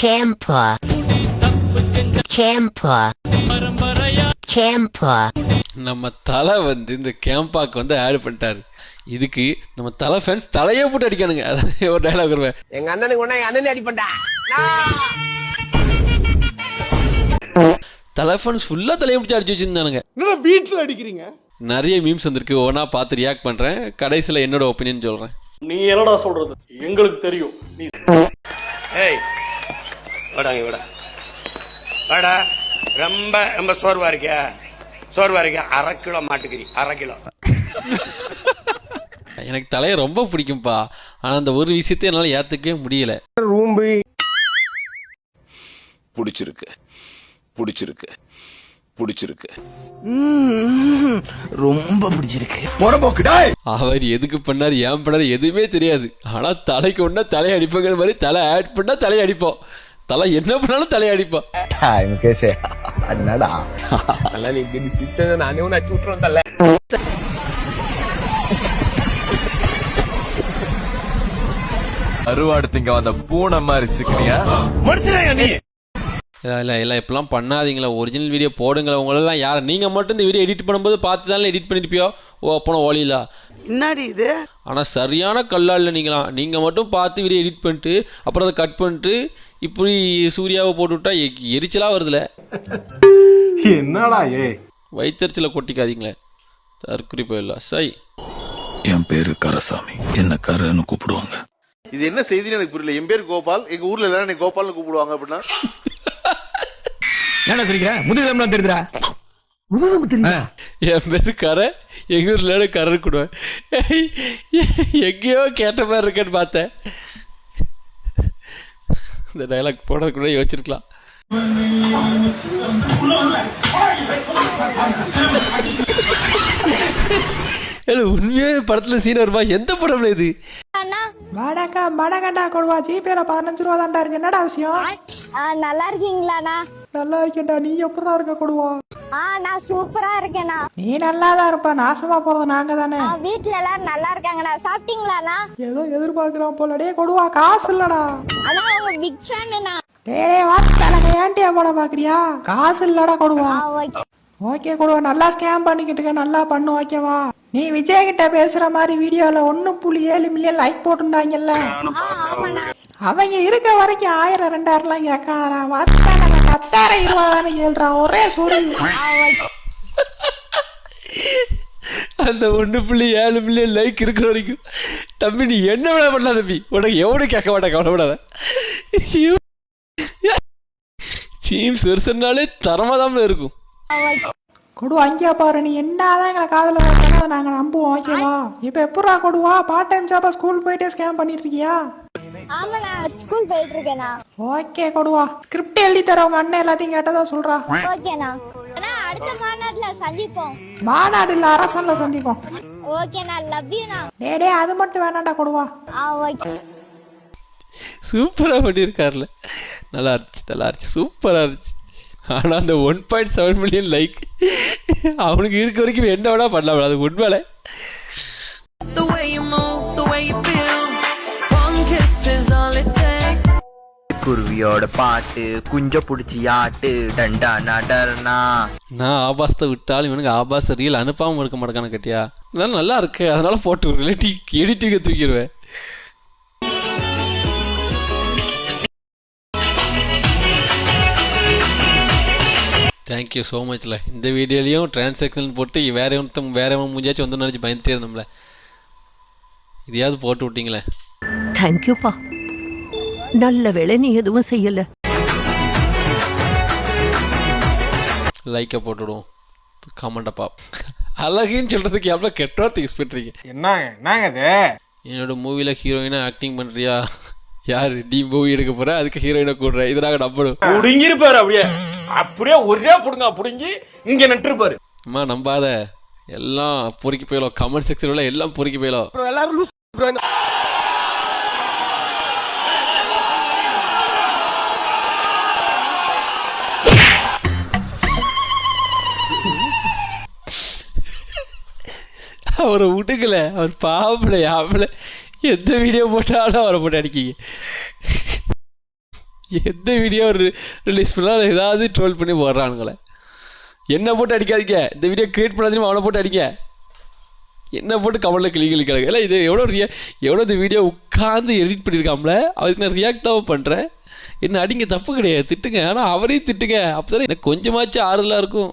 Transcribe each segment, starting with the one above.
Camper. Camper. Camper. நம்ம தலை இந்த கேம்பாக்கு ஆட் பண்ணிட்டாரு. இதுக்கு நம்ம தலை ஃபேன்ஸ் தலையே போட்டு அடிக்கானுங்க. அதான் ஒரு டைலாக் வருவேன், எங்க அண்ணனுக்கு ஒண்ணா எங்க அண்ணன் அடிப்பண்டா. தலை ஃபேன்ஸ் ஃபுல்லா தலையை பிடிச்சி அடிச்சு வச்சிருந்தானுங்க. வீட்டுல அடிக்கிறீங்க. நிறைய மீம்ஸ் வந்திருக்கு, ஒவ்வொன்றா பார்த்து ரியாக்ட் பண்றேன். கடைசியில் என்னோட ஒப்பீனியன் சொல்றேன். நீ என்னடா சொல்றது, எங்களுக்கு தெரியும். நீ ஏய் வாடாங்க வாடா. ரொம்ப ரொம்ப சோர்வா இருக்கியா? 1/2 கிலோ மாட்டுக்கறி, 1/2 கிலோ. எனக்கு தலையை ரொம்ப பிடிக்கும்பா, ஆனால் அந்த ஒரு விஷயத்தை என்னால் ஏற்றுக்கவே முடியல. ரூம்பு பிடிச்சிருக்கு ரொம்ப பிடிச்சிருக்கு. அவர் எதுக்கு பண்ணார், ஏன் பண்ணார் எதுவுமே தெரியாது. ஆனால் தலைக்கு ஒன்றா தலையை அடிப்போங்கிற மாதிரி தலை ஆட் பண்ணால் தலையை அடிப்போம். தலை என்ன பண்ணாலும் தலையை அடிப்போம். என்னடா நல்லா நீ சிரிச்சத நானே ஒன்னு அச்சு விட்டுறோம் தல. அருவாடு திங்க வந்த பூனை மாதிரி சிக்கிறியா? நீ இல்லை இப்பெல்லாம் பண்ணாதீங்களா, ஒரிஜினல் வீடியோ போடுங்களா. உங்களெல்லாம் யார், நீங்கள் மட்டும் இந்த வீடியோ எடிட் பண்ணும்போது பார்த்து தானே எடிட் பண்ணிருப்பியோ. அப்போனா ஓலிலா என்னடி இது? ஆனால் சரியான கல்லா இல்லை நீங்களாம். நீங்கள் மட்டும் பார்த்து வீடியோ எடிட் பண்ணிட்டு அப்புறம் அதை கட் பண்ணிட்டு இப்படி சூர்யாவை போட்டு விட்டா எரிச்சலாக வருதுல. என்னடா வயிற்றுச்சலை கொட்டிக்காதீங்களே, தற்குறி போயிடலாம். சை, என் பேரு கரசாமி, என்ன கரன்னு கூப்பிடுவாங்க. இது என்ன செய்தின்னு எனக்கு புரியல. என் பேர் கோபால், எங்க ஊர்ல எல்லாரும் கோபால்னு கூப்பிடுவாங்க. அப்படின்னா என்ன சொல்லிக்கிறேன்? முதுகெலும்புலாம் தெரியுதுடா. என் பேரு கரை, எங்க ஊர்ல கரை கூடுவேன். எங்கேயோ கேட்ட மாதிரி இருக்கேன்னு பார்த்தேன். இந்த டைலாக் போட கூட யோசிச்சிருக்கலாம். உண்மையே படத்துல சீன் வருமா? எந்த படம்ல இது? வடகண்டா கொடுவா. ஜிபேல 15 ரூபா தான்டா இருக்கு. என்னடா விஷயம்? நல்லா இருக்கீங்களாண்ணா? நல்லா இருக்கேன்டா. நீ எப்படா இருக்க கொடுவா? நான் சூப்பரா இருக்கேண்ணா. நீ நல்லாதான் இருப்ப, நாசமா போறது நாங்க தானே. வீட்டுல எல்லாரும் நல்லா இருக்காங்கண்ணா. சாப்பிட்டீங்களாண்ணா? ஏதோ எதிர்பார்க்கிறோம் போல. டே கொடுவா, காசு இல்லடா. ஆனா உங்க பிக் ஃபேன்ண்ணா. டேடே வாஸ்தலங்க ஏன்டியா போட பாக்குறியா? காசு இல்லடா கொடுவா. ஓகே கொடுவா, நல்லா ஸ்கேம் பண்ணிக்கிட்டு இருக்க, நல்லா பண்ணு. ஓகேவா? நீ விஜய் கிட்ட பேசுற மாதிரி வீடியோல 1.7 மில்லியன் லைக் போட்டுருந்தாங்கல்ல, அவங்க இருக்க வரைக்கும் 1000 2000 கேட்காரா? 10,000 20,000 கேள்றா. ஒரே சொல்லு. அந்த 1.7 மில்லியன் லைக் இருக்கிற வரைக்கும் தம்பி நீ என்ன விட பண்ணலாம் தம்பி, உனக்கு எவனு கேட்க மாட்டேன், கவலைப்படாத. சீம்ஸ் வருஷனாலே தரமாதாம இருக்கும். கொடுவா அங்கேயா பாரு. நீ என்னதான் எங்களை காதல வைக்கணும், நாங்க நம்புவோம். ஓகேவா? இப்ப எப்படா கொடுவா பார்ட் டைம் ஜாபா ஸ்கூல் போயிட்டே ஸ்கேம் பண்ணிட்டு இருக்கியா? ஆமாண்ணா, ஸ்கூல் போயிட்டு இருக்கேண்ணா. ஓகே கொடுவா, ஸ்கிரிப்ட் எழுதி தர உங்க அண்ணன் எல்லாத்தையும் கேட்டதா சொல்றா. ஓகேண்ணா. அடுத்த மாநாட்டுல சந்திப்போம். மாநாடு இல்ல, அரசன்ல சந்திப்போம். ஓகேண்ணா, லவ் யூண்ணா. டே அது மட்டும் வேணாண்டா கொடுவா. ஓகே. சூப்பரா பண்ணியிருக்காருல, நல்லா இருந்துச்சு, சூப்பரா இருந்துச்சு. ஆனால் அந்த 1.7 மில்லியன் லைக் அவனுக்கு இருக்க வரைக்கும் என்ன வேணா பண்ணலாம். அது உண்மையில குருவியோட பாட்டு, குஞ்ச புடிச்சி ஆட்டு, டண்டா நடனா. நான் ஆபாசத்தை விட்டாலும் இவனுக்கு ஆபாச ரீல் அனுப்பாமல் இருக்க மாட்டேக்கான கட்டியா. அதனால நல்லா இருக்கு, அதனால போட்டு விடுறேன். எடிட்டிங்க தூக்கிடுவேன். தேங்க்யூ ஸோ மச்ல. இந்த வீடியோலையும் டிரான்சாக்ஷன் போட்டு வேற மூஞ்சாச்சும் வந்து நினச்சி பயந்துட்டே இருந்தோம்ல, இதையாவது போட்டு விட்டீங்களே. தேங்க்யூப்பா, நல்ல வேளை நீ எதுவும் செய்யல. லைக்கை போட்டுவிடுவோம், கமெண்டப்பா. அழகுன்னு சொல்கிறதுக்கு எவ்வளோ கெட்டவார்த்தை யூஸ் பண்ணுறீங்க. என்னங்க அது? என்னோட மூவியில் ஹீரோயினாக ஆக்டிங் பண்ணுறியா? யார் நீ மூவி எடுக்க போற, அதுக்கு ஹீரோயினை கூடுற, இதை நாங்கள் நம்பணும். புடுங்கிருப்பாரு, அப்படியே ஒரே புடுங்க புடுங்கி இங்க நட்டுருப்பாரு. அம்மா நம்பாத, எல்லாம் பொறுக்கி போயிடும். கமெண்ட் செக்ஷன்ல எல்லாம் பொறுக்கி போயிடும். எல்லாரும் அவரை விட்டுக்கல, அவர் பாவப்பட. எந்த வீடியோ போட்டாலும் அவரை போட்டு அடிக்கிங்க. எந்த வீடியோ ரிலீஸ் பண்ணாலும் ஏதாவது ட்ரோல் பண்ணி போடுறானுங்களே. என்ன போட்டு அடிக்காதீங்க, இந்த வீடியோ கிரியேட் பண்ணாதீங்க, அவனை போட்டு அடிங்க, என்ன போட்டு கமெண்ட்டில் கிளிக்கிறாங்க. இல்லை இது எவ்வளோ இந்த வீடியோ உட்காந்து எடிட் பண்ணியிருக்காமல, அதுக்கு நான் ரியாக்டாகவும் பண்ணுறேன். என்ன அடிங்க, தப்பு கிடையாது, திட்டுங்க, ஆனால் அவரையும் திட்டுங்க, அப்போ தான் எனக்கு கொஞ்சமாச்சும் ஆறுதலாக இருக்கும்.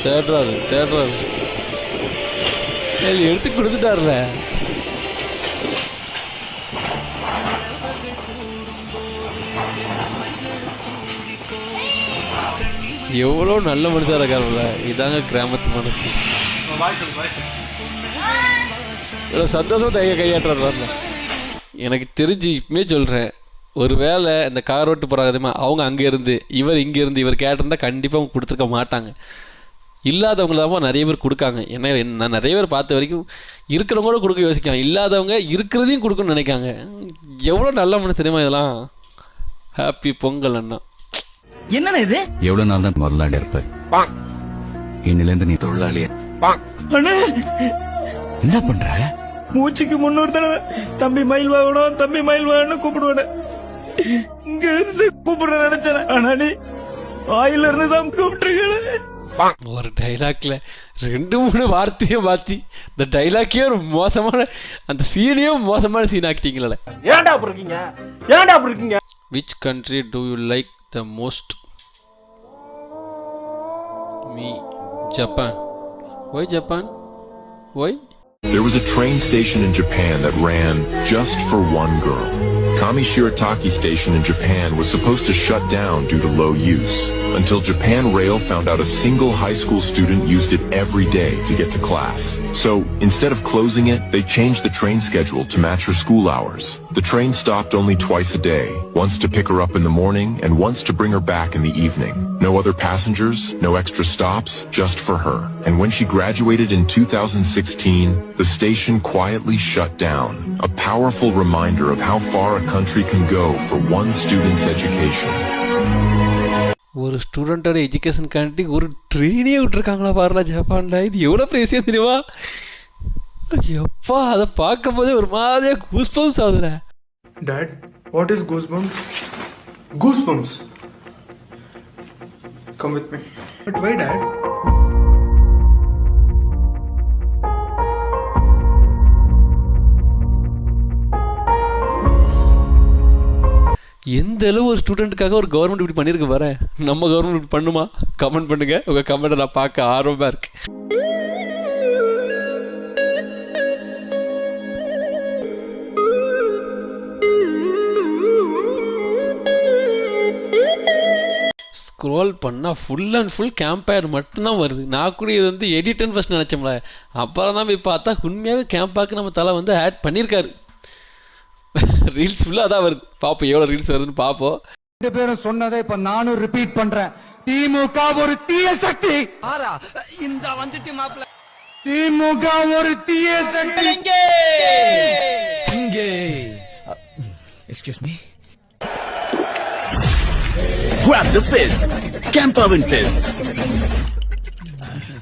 தேடுறாரு எடுத்து கொடுத்துட்டார்ல. எவ்வளோ நல்ல மனுஷாக இருக்காருல்ல. இதாங்க கிராமத்து மனசு. இவ்வளோ சந்தோஷம் கையாட்டுறாருல. எனக்கு தெரிஞ்சு இப்பவுமே சொல்கிறேன், ஒரு வேளை இந்த கார் ஓட்டு போகிறாங்க தெரியுமா, அவங்க அங்கேருந்து இவர் இங்கேருந்து இவர் கேட்டிருந்தா கண்டிப்பாக அவங்க கொடுத்துருக்க மாட்டாங்க. இல்லாதவங்க தான் நிறைய பேர் கொடுக்காங்க. ஏன்னா நான் நிறைய பேர் பார்த்த வரைக்கும் இருக்கிறவங்க கூட கொடுக்க யோசிக்காங்க, இல்லாதவங்க இருக்கிறதையும் கொடுக்கணும்னு நினைக்காங்க. எவ்வளோ நல்ல மனசு தெரியுமா இதெல்லாம். ஹாப்பி பொங்கல் அண்ணா. என்ன இது? எவ்வளவு நாள் தான் முதலாளி இருப்ப, இன்னிலேருந்து நீ தொழிலாளிய. என்ன பண்ற? மூச்சுக்கு 300 தடவை தம்பி மயில் வாங்கணும் கூப்பிடுவேன். இங்க இருந்து கூப்பிடுற நினைச்சேன், ஆனா நீ வாயில இருந்து தான் கூப்பிட்டுருக்க. ஒரு டைலாக்ல 2-3 வார்த்தையை மாற்றி இந்த டைலாக்கே ஒரு மோசமான, அந்த சீனையும் மோசமான சீன் ஆக்கிட்டீங்களே. ஏன்டா அப்படி இருக்கீங்க? Which country to you like the most? Me, Japan. Why Japan? Why? There was a train station in Japan that ran just for one girl. Kami Shirataki Station in Japan was supposed to shut down due to low use, until Japan Rail found out a single high school student used it every day to get to class. So, instead of closing it, they changed the train schedule to match her school hours. The train stopped only twice a day, once to pick her up in the morning and once to bring her back in the evening. No other passengers, no extra stops, just for her. And when she graduated in 2016, the station quietly shut down, a powerful reminder of how far a country can go for one student's education. ஒரு ஸ்டூடெண்டோட education காண்டி ஒரு ட்ரெயினே விட்டுருக்காங்களா பாருல ஜப்பான்ல. இது எவ்வளோ பெரிய விஷயம் தெரியுமா? எப்பா அதை பார்க்கும் போதே ஒரு மாதிரியா goosebumps ஆகுதுல. Dad, what is goosebumps? Goosebumps. Come with me. But why, Dad? எந்த அளவு ஒரு ஸ்டூடெண்ட்டுக்காக ஒரு கவர்மெண்ட் இப்படி பண்ணியிருக்கு பாரு. நம்ம கவர்மெண்ட் இப்படி பண்ணுமா? கமெண்ட் பண்ணுங்க, உங்கள் கமெண்ட்டை நான் பார்க்க ஆர்வமாக இருக்கு. ஸ்க்ரோல் பண்ணால் ஃபுல் அண்ட் ஃபுல் கேம்பயர் மட்டும்தான் வருது. நான் கூட இது வந்து எடிட்னு ஃபஸ்ட் நினச்சோம்ல, அப்புறம் தான் போய் பார்த்தா உண்மையாகவே கேம்பாக்கு நம்ம தலை வந்து ஆட் பண்ணியிருக்காரு. ரீல்ஸ் ஃபுல்லாக தான் வருது. பார்ப்போம் எவ்வளோ ரீல்ஸ் வருதுன்னு பார்ப்போம். 2 பேரும் சொன்னதை இப்ப நானும் ரிப்பீட் பண்றேன். திமுக ஒரு தீய சக்தி. இந்த வந்துட்டு மாப்ள, திமுக ஒரு தீய சக்தி. இங்கே excuse me, Grab the fizz. Campavin fizz.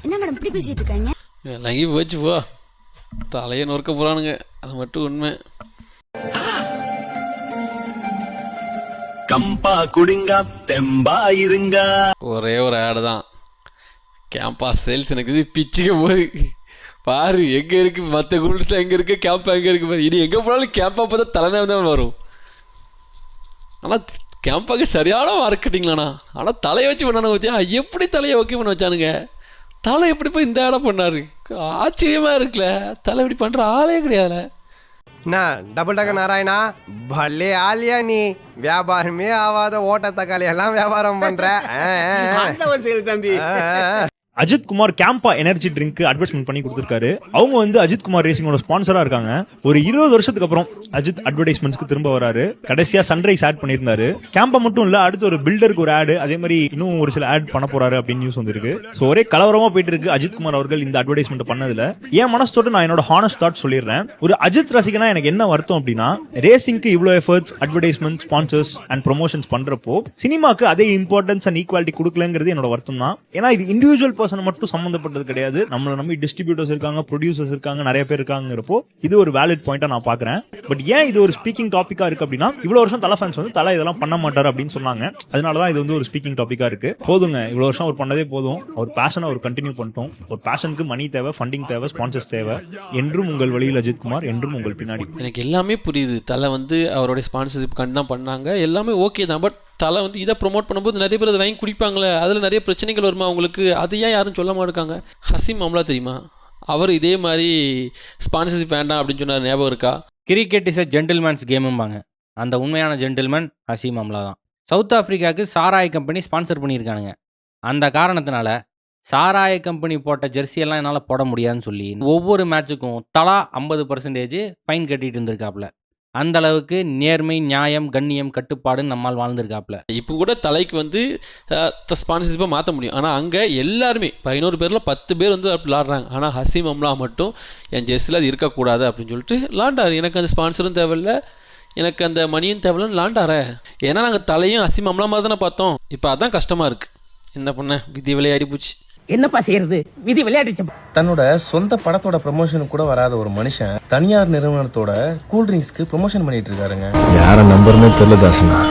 என்ன மேடம் இப்படி பேசிட்டு இருக்காங்க? லங்கி போச்சு போ, தலையை நொறுக்க போகிறானுங்க, அது மட்டும் உண்மை. கம்பா குடிங்க தெம்பா இருங்க. ஒரே ஒரு ஆடு தான். கேம்பஸ் சேல்ஸ் எனக்கு இது பிச்சுக்க போகுது பாரு. எங்கே இருக்குது மற்ற குரூப்ஸில், எங்கே இருக்குது கேம்பா, எங்கே இருக்குது பாரு. இனி எங்கே போனாலும் கேம்பா பார்த்தா தலைநேரம் தான் வரும். ஆனால் கேம்பாக்கு சரியான மார்க்கெட்டிங்களாண்ணா. ஆனால் தலையை வச்சு பண்ணானு வச்சியா, எப்படி தலையை ஓகே பண்ண வச்சானுங்க? தலை எப்படி போய் இந்த இடம் பண்ணாரு? ஆச்சரியமாக இருக்குல்ல. தலை இப்படி பண்ணுற ஆளே கிடையாதுல. டபுள் டக்க நாராயணா, பல்லே ஆலியா நீ. வியாபாரமே ஆவாத ஓட்ட தக்காளி எல்லாம் வியாபாரம் பண்ற. தம்பி Ajith Kumar Campa energy drink advertisement பண்ணி கொடுத்திருக்காரு. அவங்க வந்து அஜித் குமார் ரேசிங்கோட ஸ்பான்சரா இருக்காங்க. ஒரு 20 வருஷத்துக்கு அப்புறம் அஜித் அட்வர்டைஸ்மெண்ட்ஸ்க்கு திரும்ப வராரு. கடைசியா சன்ரைஸ் ஆட் பண்ணியிருந்தாரு. கேம்பா மட்டும் இல்ல, அடுத்து ஒரு பில்டருக்கு ஒரு ஆடு, அதே மாதிரி இன்னும் ஒரு சில ஆட் பண்ண போறாரு அப்படின்னு நியூஸ் வந்திருக்கு. சோ ஒரே கலவரமா போயிட்டு இருக்கு அஜித் குமார் அவர்கள் இந்த அட்வர்டைஸ்மெண்ட் பண்ணதுல. என் மனசோட நான் என்னோட ஹானஸ்ட் தாட் சொல்லிடுறேன். ஒரு அஜித் ரசிகனா எனக்கு என்ன வருத்தம் அப்படின்னா, ரேசிங்க்கு இவ்வளவு efforts, advertisement, sponsors and promotions பண்றப்போ சினிமாக்கு அதே இம்பார்ட்டன்ஸ் அண்ட் ஈக்குவாலிட்டி கொடுக்கலங்கிறது என்னோட வருத்தம் தான். ஏன்னா இது இண்டிவிஜுவல் பர்சன் மட்டும் சம்மந்தப்பட்டது கிடையாது. நம்மளை நம்பி டிஸ்ட்ரிபியூட்டர்ஸ் இருக்காங்க, ப்ரொடியூசர்ஸ் இருக்காங்க, நிறைய பேர் இருக்காங்கிறப்போ இது ஒரு வேலிட் பாயிண்டா நான் பாக்குறேன். பட் ஏன் இது ஒரு ஸ்பீக்கிங் டாபிக்கா இருக்கு அப்படின்னா, இவ்வளவு வருஷம் தலை ஃபேன்ஸ் வந்து தலை இதெல்லாம் பண்ண மாட்டாரு அப்படின்னு சொன்னாங்க. அதனாலதான் இது வந்து ஒரு ஸ்பீக்கிங் டாபிக்கா இருக்கு. போதுங்க, இவ்வளவு வருஷம் அவர் பண்ணதே போதும். அவர் பேஷனை அவர் கண்டினியூ பண்ணிட்டோம். ஒரு பேஷனுக்கு மணி தேவை, ஃபண்டிங் தேவை, ஸ்பான்சர்ஸ் தேவை. என்றும் உங்கள் வழியில் அஜித் குமார், என்றும் உங்கள் பின்னாடி. எனக்கு எல்லாமே புரியுது. தலை வந்து அவருடைய ஸ்பான்சர்ஷிப் கண்டு தான் பண்ணாங்க, எல்லாமே ஓகே தான். பட் தலை வந்து இதை ப்ரொமோட் பண்ணும்போது நிறைய பேர் அதை வாங்கி குடிப்பாங்களே, அதில் நிறைய பிரச்சனைகள் வருமா அவங்களுக்கு? அது ஏன் யாரும் சொல்ல மாட்டாங்க? ஹசீம் அம்லா தெரியுமா, அவர் இதே மாதிரி ஸ்பான்சர்ஷிப் வேண்டாம் அப்படின்னு சொன்னார், ஞாபகம் இருக்கா? கிரிக்கெட் இஸ் எ ஜென்டில்மேன்ஸ் கேமும்பாங்க. அந்த உண்மையான ஜென்டில்மேன் ஹசீம் அம்லா தான். சவுத் ஆஃப்ரிக்காவுக்கு சாராய கம்பெனி ஸ்பான்சர் பண்ணியிருக்கானுங்க. அந்த காரணத்தினால சாராய கம்பெனி போட்ட ஜெர்சியெல்லாம் என்னால் போட முடியாதுன்னு சொல்லி ஒவ்வொரு மேட்சுக்கும் தலா 50% ஃபைன் கட்டிட்டு இருந்திருக்காப்புல. அந்த அளவுக்கு நேர்மை, நியாயம், கண்ணியம், கட்டுப்பாடுன்னு நம்மால் வாழ்ந்திருக்காப்புல. இப்போ கூட தலைக்கு வந்து ஸ்பான்சர்ஷிப்பை மாற்ற முடியும். ஆனால் அங்கே எல்லாருமே 11 பேரில் 10 பேர் வந்து அப்படி விளாட்றாங்க. ஆனால் ஹசீம் அம்லா மட்டும் என் ஜெர்சியில் அது இருக்கக்கூடாது அப்படின்னு சொல்லிட்டு விளாண்டார். எனக்கு அந்த ஸ்பான்சரும் தேவையில்லை, எனக்கு அந்த மணியும் தேவையில்லைன்னு விளாண்டார. ஏன்னா நாங்கள் தலையும் ஹசீம் அம்லா மாதிரி தானே பார்த்தோம். இப்போ அதான் கஷ்டமாக இருக்குது. என்ன பண்ண, விதி விளையாடி போச்சு. என்னப்பா செய்யறது, விதி விளையாடிச்சு. தன்னோட சொந்த படத்தோட ப்ரமோஷனுக்கு கூட வராத ஒரு மனுஷன் தனியார் நிறுவனத்தோட கூல்ட்ரிங்க்ஸ்க்கு ப்ரமோஷன் பண்ணிட்டு இருக்காருங்க. யார நம்பர்னே தெரியல தாசனா.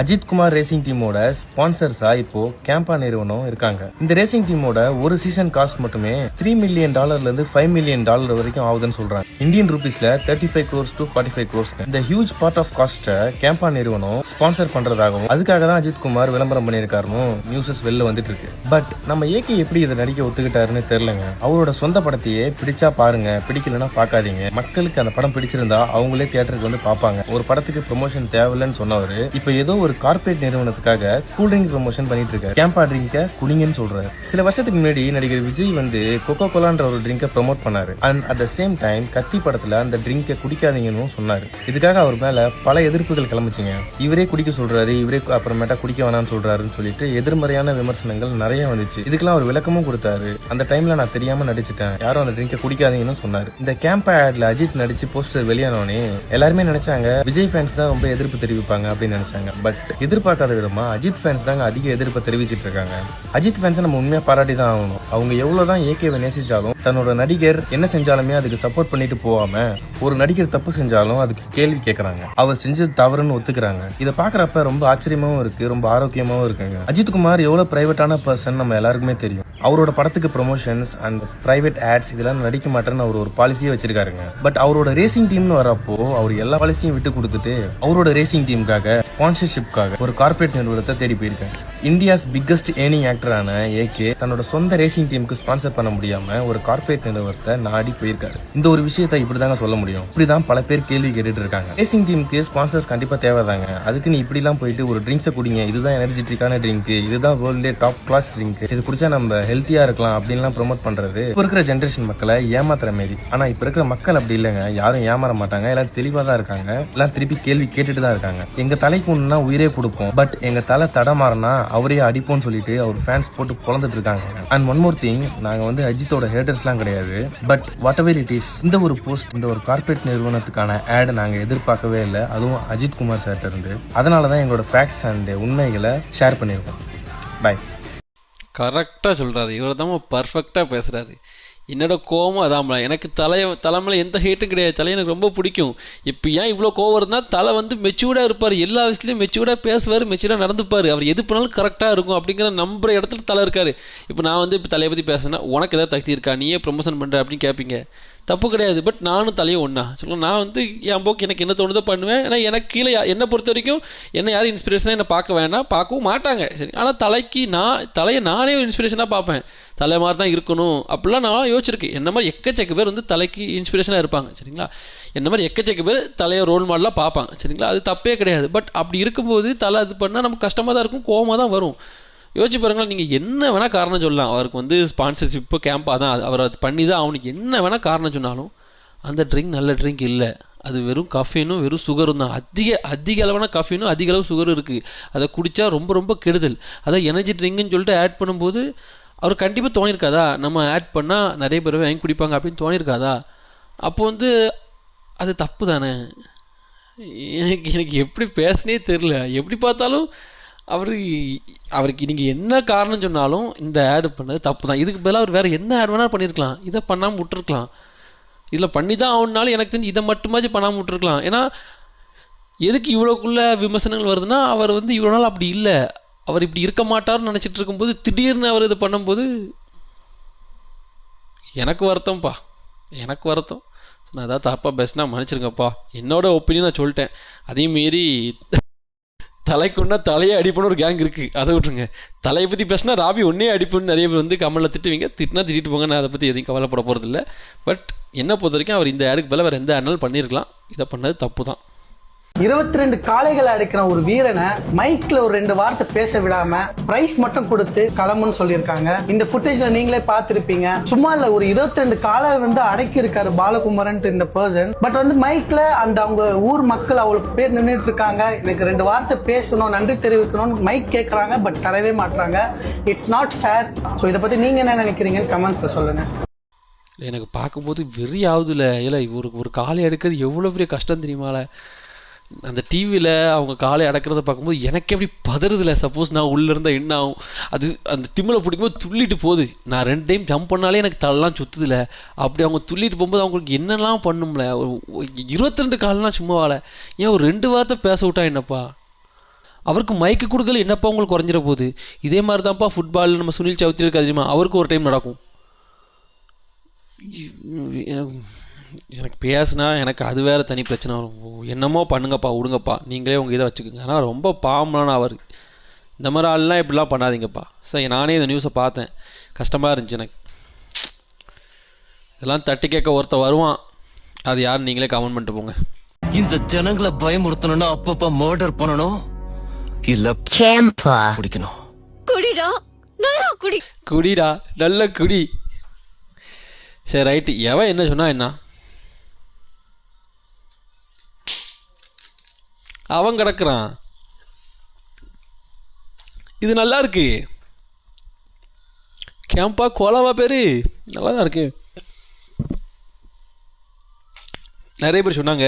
அஜித் குமார் ரேசிங் டீமோட ஸ்பான்சர்ஸா இப்போ கேம்பா நிறுவனம் இருக்காங்க. இந்த ரேசிங் டீமோட ஒரு சீசன் காஸ்ட் மட்டுமே $3 மில்லியன் இருந்து $5 மில்லியன் வரைக்கும் ஆகுதுன்னு சொல்றாங்க. இந்தியன் ரூபீஸ்ல 35 crores to 45 crores. இந்த ஹியூஜ் பார்ட் ஆஃப் காஸ்ட்டை கேம்பா நிறுவனம் ஸ்பான்சர் பண்றதாகவும் அதுக்காக தான் அஜித் குமார் விளம்பரம் பண்ணியிருக்காருன்னு நியூஸஸ் வெளில வந்துட்டு இருக்கு. பட் நம்ம ஏகே எப்படி இதை நடிக்க ஒத்துக்கிட்டாருன்னு தெரியலங்க. அவரோட சொந்த படத்தையே பிடிச்சா பாருங்க, பிடிக்கலன்னா பாக்காதீங்க. மக்களுக்கு அந்த படம் பிடிச்சிருந்தா அவங்களே தியேட்டருக்கு வந்து பாப்பாங்க. ஒரு படத்துக்கு ப்ரமோஷன் தேவையில்லைன்னு சொன்னவர் இப்ப ஏதோ ஒரு கார்பரேட் நிறுவனத்துக்காக கூல் ட்ரிங்க் ப்ரமோஷன் பண்ணிட்டு இருக்காரு. கேம்பா ட்ரிங்க குடிங்கன்னு சொல்றாரு. சில வருஷத்துக்கு முன்னாடி நடிகர் விஜய் வந்து கோகோ கோலான்ற ஒரு ட்ரிங்கை ப்ரமோட் பண்ணாரு. And at the same time கத்தி படத்துல அந்த ட்ரிங்கை குடிக்காதீங்கன்னு சொன்னாரு. இதுக்காக அவர் மேல பல எதிர்ப்புகள் கிளம்பிச்சுங்க. இவரே குடிக்க சொல்றாரு, இவரே அப்புறமேட்டா குடிக்க வேணாம்னு சொல்றாருன்னு சொல்லிட்டு எதிர்மறையான விமர்சனங்கள் நிறைய வந்துச்சு. இதுக்கெல்லாம் அவர் விளக்கமும் கொடுத்தாரு. அந்த டைம்ல நான் தெரியாம நடிச்சிட்டேன், யாரும் அந்த ட்ரிங்கை குடிக்காதீங்கன்னு சொன்னாரு. இந்த கேம்பா ஆட்ல அஜித் நடிச்சு போஸ்டர் வெளியானோடனே எல்லாருமே நினைச்சாங்க விஜய் ஃபேன்ஸ் தான் ரொம்ப எதிர்ப்பு தெரிவிப்பாங்க அப்படின்னு நினைச்சாங்க. பட் எதிர்பார்க்காத விதமா அஜித் ஃபேன்ஸ் தாங்க அதிக எதிர்ப்பை தெரிவிச்சிட்டு இருக்காங்க. அஜித் ஃபேன்ஸ் நம்ம உண்மையா பாராட்டி தான் ஆகணும். அவங்க எவ்வளவுதான் ஏகேவை நேசிச்சாலும் தன்னோட நடிகர் என்ன செஞ்சாலுமே அதுக்கு சப்போர்ட் பண்ணிட்டு போகாம ஒரு நடிகர் தப்பு செஞ்சாலும் அதுக்கு கேள்வி கேட்கறாங்க. அவர் செஞ்சது தவறுன்னு ஒத்துக்கிறாங்க. இதை பாக்குறப்ப ரொம்ப ஆச்சரியமாவும் இருக்கு, ரொம்ப ஆரோக்கியமாவும் இருக்குங்க. அஜித் குமார் எவ்வளவு பிரைவேட்டான பர்சன் நம்ம எல்லாருக்குமே தெரியும். அவரோட படத்துக்கு ப்ரொமோஷன்ஸ் அண்ட் பிரைவேட் ஆட்ஸ் இதெல்லாம் நடிக்க மாட்டேன்னு அவர் ஒரு பாலிசியே வச்சிருக்காருங்க. பட் அவரோட ரேசிங் டீம்னு வரப்போ அவர் எல்லா பாலிசியும் விட்டு கொடுத்துட்டு அவரோட ரேசிங் டீமுக்காக ஸ்பான்சர்ஷிப்காக ஒரு கார்பரேட் நிறுவனத்தை தேடி போயிருக்காங்க. இந்தியாஸ் பிக்கஸ்ட் ஏர்னிங் ஆக்டரான ஏகே தன்னோட சொந்த ரேசிங் டீமுக்கு ஸ்பான்சர் பண்ண முடியாம ஒரு கார்பரேட் நிறுவனத்தை நாடி போயிருக்காரு. இந்த ஒரு விஷயத்தை இப்படிதாங்க சொல்ல முடியும். இப்படிதான் பல பேர் கேள்வி கேட்டுட்டு இருக்காங்க. ரேசிங் டீமுக்கு ஸ்பான்சர்ஸ் கண்டிப்பா தேவைதாங்க. அதுக்கு நீ இப்படி எல்லாம் போயிட்டு ஒரு ட்ரிங்க்ஸை குடிங்க, இதுதான் எனர்ஜெட்டிக்கான ட்ரிங்க், இதுதான் வேர்ல்ட்லே டாப் கிளாஸ் ட்ரிங்க், இது குடிச்சா நம்ம ஹெல்த்தியா இருக்கலாம் அப்படின்லாம் ப்ரொமோட் பண்றது இப்ப இருக்கிற ஜென்ரேஷன் மக்களை ஏமாத்துற மாரி. ஆனா இப்ப இருக்கிற மக்கள் அப்படி இல்லைங்க, யாரும் ஏமாற மாட்டாங்க, எல்லாம் தெளிவா தான் இருக்காங்க, எல்லாம் திருப்பி கேள்வி கேட்டுட்டு தான் இருக்காங்க. எங்க தலைக்கு ஒண்ணுனா உயிரே கொடுப்போம், பட் எங்க தலை தடமாறனா அவரே அடிப்போம்னு சொல்லிட்டு அவர் ஃபேன்ஸ் போட்டு பொழந்துட்டு இருக்காங்க. அண்ட் ஒன் மோர் திங், நாங்க வந்து அஜித்தோட ஹேட்டர்ஸ்லாம் கிடையாது. But what ever it is, இந்த ஒரு போஸ்ட், இந்த ஒரு கார்பரேட் நிறுவனத்துக்கான ஆட் நாங்க எதிர்பார்க்கவே இல்லை, அதுவும் அஜித் குமார் சார்ட்ட இருந்து. அதனாலதான் எங்களோட ஃபேக்ட்ஸ் அண்ட் உண்மைகளை ஷேர் பண்ணியிருக்கோம். பை. கரெக்டாக சொல்கிறாரு. இவர் தான் பர்ஃபெக்டாக பேசுகிறாரு. என்னோட கோவம் அதாம்ல. எனக்கு தலைமையில் எந்த ஹேட்டும் கிடையாது. தலை எனக்கு ரொம்ப பிடிக்கும். இப்போ ஏன் இவ்வளோ கோவம் இருந்தால் தலை வந்து மெச்சூர்டாக இருப்பார், எல்லா விஷயத்துலையும் மெச்சூர்டாக பேசுவார், மெச்சூர்டாக நடந்துப்பார். அவர் எது பண்ணாலும் கரெக்டாக இருக்கும் அப்படிங்கிற நம்புற இடத்துல தலை இருக்கார். இப்போ நான் வந்து இப்போ தலையை பற்றி பேசுனா உனக்கு எதாவது தகுதி இருக்கா, நீயே ப்ரொமோஷன் பண்ணுற அப்படின்னு கேட்பீங்க. தப்பு கிடையாது. பட் நானும் தலையை ஒன்றா சொல்லுவேன். நான் வந்து என் போக்கு எனக்கு என்ன தோணுதோ பண்ணுவேன். ஏன்னா எனக்கு கீழே என்னை பொறுத்த வரைக்கும் என்ன யாரும் இன்ஸ்பிரேஷனாக என்னை பார்க்க வேணாம், பார்க்கவும் மாட்டாங்க. சரி, ஆனால் தலையை நானே ஒரு இன்ஸ்பிரேஷனாக பார்ப்பேன். தலை மாதிரி தான் இருக்கணும் அப்படிலாம் நான் யோசிச்சிருக்கேன். என்ன மாதிரி எக்கச்சக்க பேர் வந்து தலைக்கு இன்ஸ்பிரேஷனாக இருப்பாங்க. சரிங்களா, என்ன மாதிரி எக்கச்சக்க பேர் தலையை ரோல் மாடலாக பார்ப்பாங்க. சரிங்களா, அது தப்பே கிடையாது. பட் அப்படி இருக்கும்போது தலை அது பண்ணால் நமக்கு கஷ்டமாக தான் இருக்கும், கோவமாக தான் வரும். யோசிச்சு பாருங்களேன், நீங்கள் என்ன வேணால் காரணம் சொல்லலாம். அவருக்கு வந்து ஸ்பான்சர்ஷிப்பு கேம்பாக தான், அவர் அது பண்ணி தான் அவனுக்கு என்ன வேணால் காரணம் சொன்னாலும் அந்த ட்ரிங்க் நல்ல ட்ரிங்க் இல்லை. அது வெறும் கஃபீனும் வெறும் சுகரும் தான். அதிக அளவான கஃபீனும் அதிக அளவு சுகரும் இருக்குது. அதை குடித்தா ரொம்ப ரொம்ப கெடுதல். அதை எனர்ஜி ட்ரிங்க்குன்னு சொல்லிட்டு ஆட் பண்ணும்போது அவர் கண்டிப்பாக தோணியிருக்காதா, நம்ம ஆட் பண்ணால் நிறைய பேர் வாங்கி குடிப்பாங்க அப்படின்னு தோணியிருக்காதா? அப்போ வந்து அது தப்பு தானே. எனக்கு எப்படி பேசுனே தெரில. எப்படி பார்த்தாலும் அவருக்கு நீங்கள் என்ன காரணம் சொன்னாலும் இந்த ஆடு பண்ணது தப்பு தான். இதுக்கு பதிலாக அவர் வேறு என்ன ஆட் வேணாலும் பண்ணியிருக்கலாம், இதை பண்ணாமல் விட்டுருக்கலாம். இதில் பண்ணி தான் ஆகணுனாலும் எனக்கு தெரிஞ்சு இதை மட்டுமாச்சும் பண்ணாமல் விட்டுருக்கலாம். ஏன்னா எதுக்கு இவ்வளோக்குள்ள விமர்சனங்கள் வருதுன்னா, அவர் வந்து இவ்வளோ நாள் அப்படி இல்லை, அவர் இப்படி இருக்க மாட்டார்னு நினச்சிட்டு இருக்கும்போது திடீர்னு அவர் இது பண்ணும்போது எனக்கு வருத்தம்ப்பா, எனக்கு வருத்தம். நான் ஏதாவது தப்பாக பேசினா மன்னிச்சிருங்கப்பா, என்னோட ஒப்பீனியன் நான் சொல்லிட்டேன். அதையும் மீறி தலைக்குன்னா தலையை அடிப்புன்னு ஒரு கேங் இருக்குது, அதை விட்டுருங்க. தலையை பற்றி பேசினா ராபி ஒன்றே அடிப்புன்னு நிறைய பேர் வந்து கமலில் திட்டுவீங்க, திட்டிட்டு போங்க, நான் அதை பற்றி எதையும் கவலைப்பட போகிறதில்ல. பட் என்னை பொறுத்த வரைக்கும் அவர் இந்த ஆடுக்கு பதிலாக வேறு எந்த ஆடுனாலும் பண்ணியிருக்கலாம், இதை பண்ணது தப்பு தான். 22 காளைகளை அடிக்கிற ஒரு வீரனை மைக்ல ஒரு 2 வார்த்தை பேச விடாம பிரைஸ் மட்டும் கொடுத்து களமுன்னு சொல்லியிருக்காங்க. இந்த ஃபுட்டேஜ்ல நீங்களே பார்த்திருப்பீங்க. சும்மா இல்ல, ஒரு 22 காளை வந்து அடக்கி இருக்காரு பாலகுமாரன் இந்த பர்சன். பட் வந்து மைக்ல அந்த அவங்க ஊர் மக்கள் அவ்வளவு பேர் நின்றுட்டு இருக்காங்க, எனக்கு 2 வார்த்தை பேசணும், நன்றி தெரிவிக்கணும்னு மைக் கேட்கறாங்க, பட் தரவே மாட்டாங்க. It's not fair. ஸோ இதை பத்தி நீங்க என்ன நினைக்கிறீங்கன்னு கமெண்ட்ஸ்ல சொல்லுங்க. எனக்கு பார்க்கும்போது வெறி ஆகுதுல, இல்லை ஒரு காளை எடுக்கிறது எவ்வளோ பெரிய கஷ்டம் தெரியுமால. அந்த டிவியில் அவங்க காலை அடக்கிறத பார்க்கும்போது எனக்கு எப்படி பதறுதில்ல. சப்போஸ் நான் உள்ளே இருந்தால் என்ன ஆகும், அது அந்த திமிலை பிடிக்கும்போது துள்ளிட்டு போகுது. நான் 2 டைம் ஜம்ப் பண்ணாலே எனக்கு தலைலாம் சுற்றுதில்ல. அப்படி அவங்க துள்ளிட்டு போகும்போது அவங்களுக்கு என்னெல்லாம் பண்ணும்ல. ஒரு 22 காலெலாம் சும்மா வாழ, ஏன் ஒரு 2 வார்த்தை பேச விட்டா என்னப்பா. அவருக்கு மைக்கு கொடுக்கல என்னப்பா உங்களுக்கு குறைஞ்சிட போகுது. இதே மாதிரி தான்ப்பா ஃபுட்பால் நம்ம சுனில் சௌத்ரி இருக்கா தெரியுமா, அவருக்கு ஒரு டைம் நடக்கும். எனக்கு பேசுனா எனக்கு அது வேறு தனி பிரச்சனை வரும். என்னமோ பண்ணுங்கப்பா, விடுங்கப்பா, நீங்களே உங்கள் இதை வச்சுக்கோங்க. ஆனால் ரொம்ப பாவமான அவர், இந்த மாதிரி ஆள்லாம் இப்படிலாம் பண்ணாதீங்கப்பா. சரி, நானே இந்த நியூஸை பார்த்தேன், கஷ்டமாக இருந்துச்சு எனக்கு. இதெல்லாம் தட்டி கேட்க ஒருத்த வருவான், அது யார் நீங்களே கமெண்ட் பண்ணிட்டு போங்க. இந்த ஜனங்களை பயமுறுத்தணும்னா அப்பப்ப மர்டர் பண்ணணும், இல்ல குடிக்கணும். குடிடா, நல்லா குடி. குடிடா, நல்ல குடி. சரி ரைட்டு, எவன் என்ன சொன்னா என்ன, அவன் கிடக்குறான். இது நல்லா இருக்கு, கேம்பா கோலாவா பேரு, நல்லா தான் இருக்கு. நிறைய பேர் சொன்னாங்க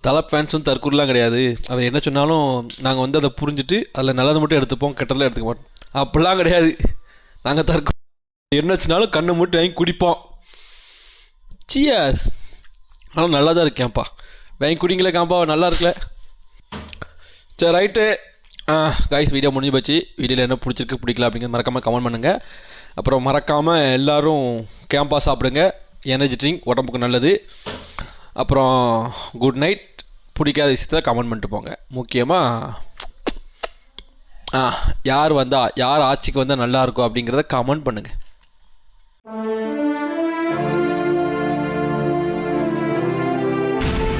தலை ஃபேன்ஸும் தற்கூறுலாம் கிடையாது, அவர் என்ன சொன்னாலும் நாங்கள் வந்து அதை புரிஞ்சுட்டு அதில் நல்லது மட்டும் எடுத்துப்போம், கெட்டதெல்லாம் எடுத்துக்க மாட்டோம். அப்படிலாம் கிடையாது, நாங்கள் தற்கூறு என்ன சொன்னாலும் கண்ணை மூட்டு வாங்கி குடிப்போம். சியர்ஸ். ஆனால் நல்லா தான் இருக்கேன்ப்பா, வாங்கி குடிங்களே காம்பா, நல்லா இருக்குல்ல. சரி ரைட்டு கைஸ், வீடியோ முடிஞ்சு போச்சு. வீடியோவில் என்ன பிடிச்சிருக்கு பிடிக்கல அப்படிங்கிறது மறக்காமல் கமெண்ட் பண்ணுங்கள். அப்புறம் மறக்காமல் எல்லோரும் கேம்பா சாப்பிடுங்க, எனர்ஜி ட்ரிங்க் உடம்புக்கு நல்லது. அப்புறம் குட் நைட். பிடிக்காத விஷயத்தை கமெண்ட் பண்ணிட்டு போங்க. முக்கியமாக யார் வந்தால், யார் ஆட்சிக்கு வந்தால் நல்லாயிருக்கும் அப்படிங்கிறத கமெண்ட் பண்ணுங்கள்.